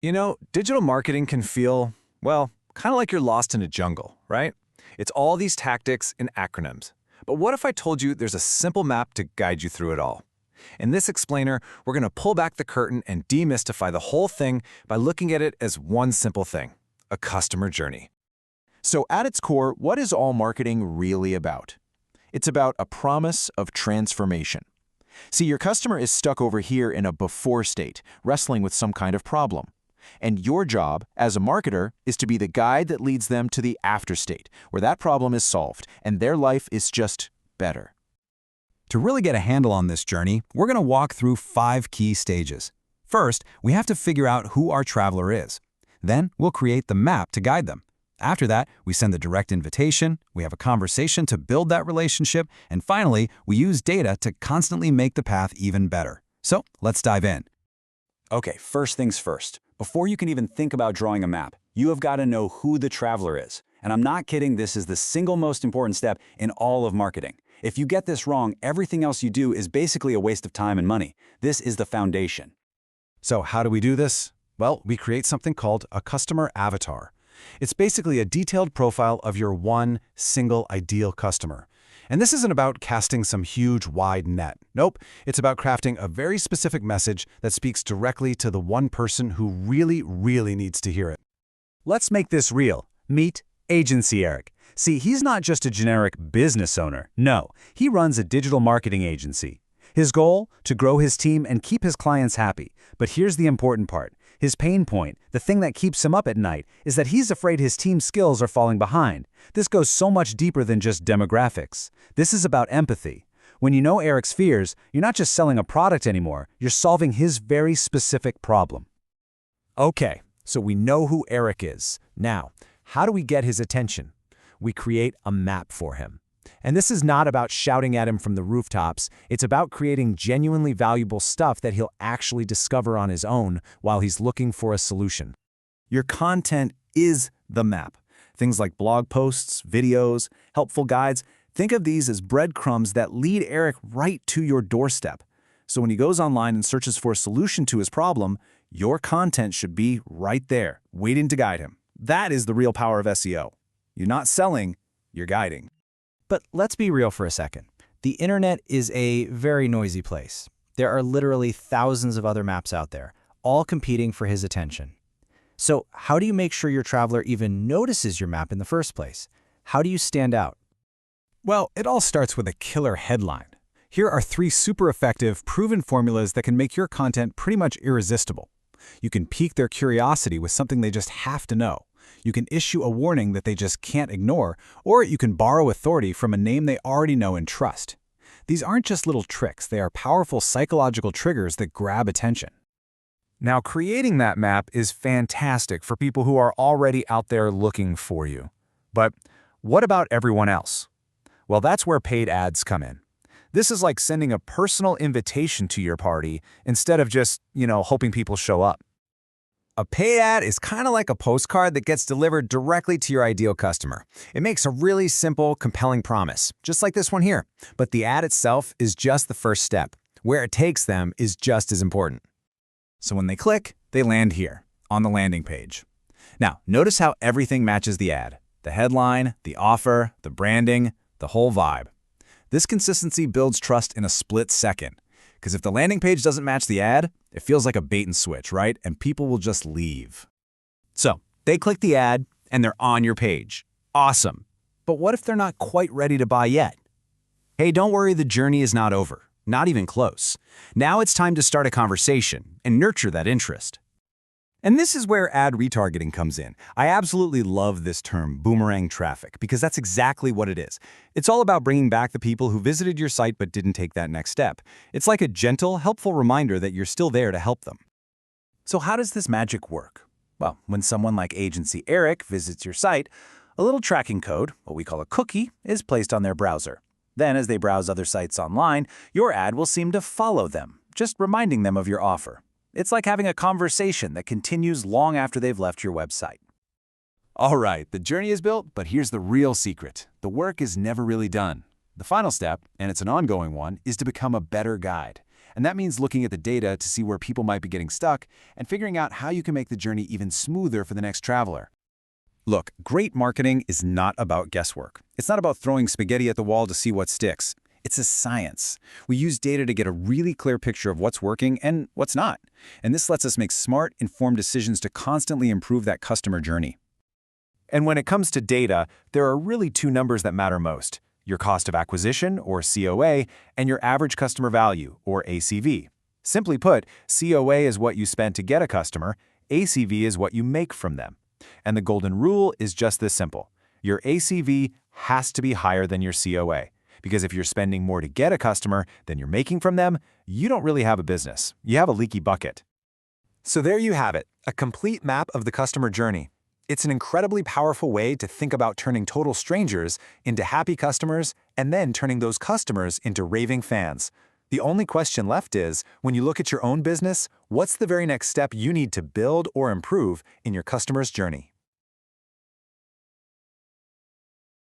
Digital marketing can feel, well, kind of like you're lost in a jungle, right? It's all these tactics and acronyms. But what if I told you there's a simple map to guide you through it all? In this explainer, we're going to pull back the curtain and demystify the whole thing by looking at it as one simple thing, a customer journey. So at its core, what is all marketing really about? It's about a promise of transformation. See, your customer is stuck over here in a before state, wrestling with some kind of problem. And your job, as a marketer, is to be the guide that leads them to the after state, where that problem is solved, and their life is just better. To really get a handle on this journey, we're going to walk through 5 key stages. First, we have to figure out who our traveler is. Then, we'll create the map to guide them. After that, we send the direct invitation, we have a conversation to build that relationship, and finally, we use data to constantly make the path even better. So, let's dive in. Okay, first things first. Before you can even think about drawing a map, you have got to know who the traveler is. And I'm not kidding, this is the single most important step in all of marketing. If you get this wrong, everything else you do is basically a waste of time and money. This is the foundation. So how do we do this? Well, we create something called a customer avatar. It's basically a detailed profile of your one single ideal customer. And this isn't about casting some huge wide net. Nope, it's about crafting a very specific message that speaks directly to the one person who really needs to hear it. Let's make this real. Meet Agency Eric. See, he's not just a generic business owner. No, he runs a digital marketing agency. His goal? To grow his team and keep his clients happy. But here's the important part. His pain point, the thing that keeps him up at night, is that he's afraid his team's skills are falling behind. This goes so much deeper than just demographics. This is about empathy. When you know Eric's fears, you're not just selling a product anymore, you're solving his very specific problem. Okay, so we know who Eric is. Now, how do we get his attention? We create a map for him. And this is not about shouting at him from the rooftops. It's about creating genuinely valuable stuff that he'll actually discover on his own while he's looking for a solution. Your content is the map. Things like blog posts, videos, helpful guides. Think of these as breadcrumbs that lead Eric right to your doorstep. So when he goes online and searches for a solution to his problem, your content should be right there, waiting to guide him. That is the real power of SEO. You're not selling, you're guiding. But let's be real for a second. The internet is a very noisy place. There are literally thousands of other maps out there, all competing for his attention. So how do you make sure your traveler even notices your map in the first place? How do you stand out? Well, it all starts with a killer headline. Here are 3 super effective, proven formulas that can make your content pretty much irresistible. You can pique their curiosity with something they just have to know. You can issue a warning that they just can't ignore, or you can borrow authority from a name they already know and trust. These aren't just little tricks, they are powerful psychological triggers that grab attention. Now, creating that map is fantastic for people who are already out there looking for you. But what about everyone else? Well, that's where paid ads come in. This is like sending a personal invitation to your party instead of just, hoping people show up. A paid ad is kind of like a postcard that gets delivered directly to your ideal customer. It makes a really simple, compelling promise, just like this one here. But the ad itself is just the first step. Where it takes them is just as important. So when they click, they land here, on the landing page. Now, notice how everything matches the ad. The headline, the offer, the branding, the whole vibe. This consistency builds trust in a split second. Because if the landing page doesn't match the ad, it feels like a bait and switch, right? And people will just leave. So they click the ad and they're on your page. Awesome. But what if they're not quite ready to buy yet? Hey, don't worry, the journey is not over. Not even close. Now it's time to start a conversation and nurture that interest. And this is where ad retargeting comes in. I absolutely love this term, boomerang traffic, because that's exactly what it is. It's all about bringing back the people who visited your site but didn't take that next step. It's like a gentle, helpful reminder that you're still there to help them. So how does this magic work? Well, when someone like Agency Eric visits your site, a little tracking code, what we call a cookie, is placed on their browser. Then, as they browse other sites online, your ad will seem to follow them, just reminding them of your offer. It's like having a conversation that continues long after they've left your website. All right, the journey is built, but here's the real secret. The work is never really done. The final step, and it's an ongoing one, is to become a better guide. And that means looking at the data to see where people might be getting stuck and figuring out how you can make the journey even smoother for the next traveler. Look, great marketing is not about guesswork. It's not about throwing spaghetti at the wall to see what sticks. It's a science. We use data to get a really clear picture of what's working and what's not. And this lets us make smart, informed decisions to constantly improve that customer journey. And when it comes to data, there are really two numbers that matter most: your cost of acquisition, or COA, and your average customer value, or ACV. Simply put, COA is what you spent to get a customer, ACV is what you make from them. And the golden rule is just this simple: your ACV has to be higher than your COA. Because if you're spending more to get a customer than you're making from them, you don't really have a business. You have a leaky bucket. So there you have it, a complete map of the customer journey. It's an incredibly powerful way to think about turning total strangers into happy customers and then turning those customers into raving fans. The only question left is, when you look at your own business, what's the very next step you need to build or improve in your customer's journey?